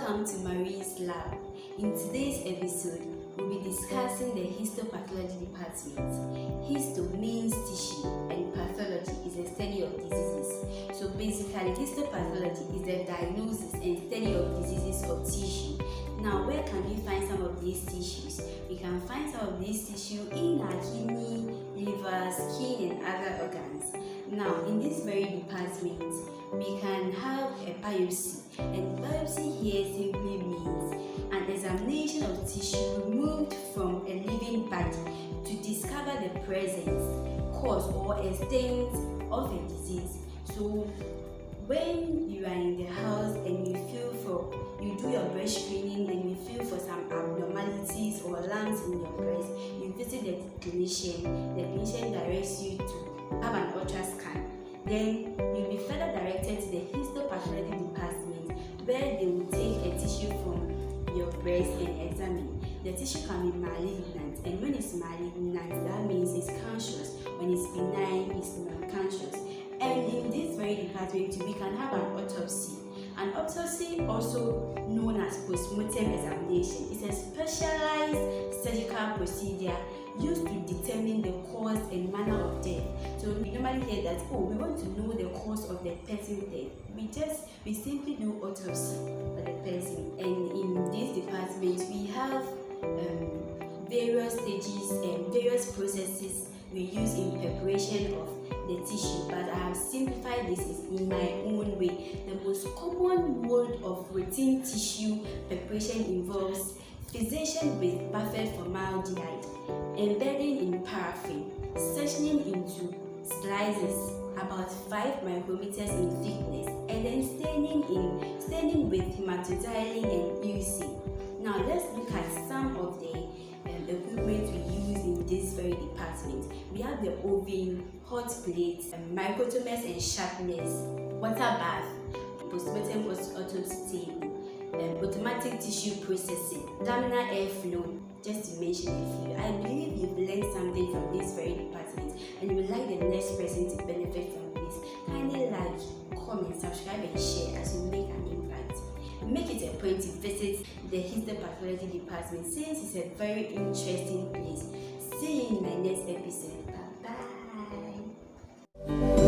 Welcome to Marie's Lab. In today's episode, we'll be discussing the histopathology department. Histo means tissue and pathology is the study of diseases. So basically, histopathology is the diagnosis and study of diseases of tissue. Now, where can we find some of these tissues? We can find some of these tissues in our kidney, liver, skin, and other organs. Now, in this very department, we can have a biopsy, and biopsy here simply means an examination of tissue removed from a living body to discover the presence, cause, or extent of a disease. So, when you are in the house and you do your breast screening and you feel for some abnormalities or lumps in your breast, you visit the clinician. The clinician directs you to have an ultrasound. Then you'll be further directed to the histopathology department, where they will take a tissue from your breast and examine. The tissue can be malignant, and when it's malignant, that means it's cancerous. When it's benign, it's non-cancerous. And in this very department, we can have an autopsy. An autopsy, also known as postmortem examination, is a specialized surgical procedure used to determine the cause and manner of death. So we normally hear that, we want to know the cause of the person's death. We simply do autopsy for the person. And in this department, we have various stages and various processes we use in preparation of the tissue, but I have simplified this in my own way. The most common mode of routine tissue preparation involves fixation with buffered formaldehyde, embedding in paraffin, sectioning into slices about 5 micrometers in thickness, and then staining with hematodialing and UC. Now let's look at some of the equipment we use in this very department. We have the oven, hot plate, microtomers and sharpeners, water bath, postmortem autopsy table, automatic tissue processing, laminar airflow, just to mention a few. I believe you've learned something from this very department and you would like the next person to benefit from this. Kindly like, comment, subscribe and share as we make an impact. Make it a point to visit the histopathology department since it's a very interesting place. See you in my next episode. Bye bye.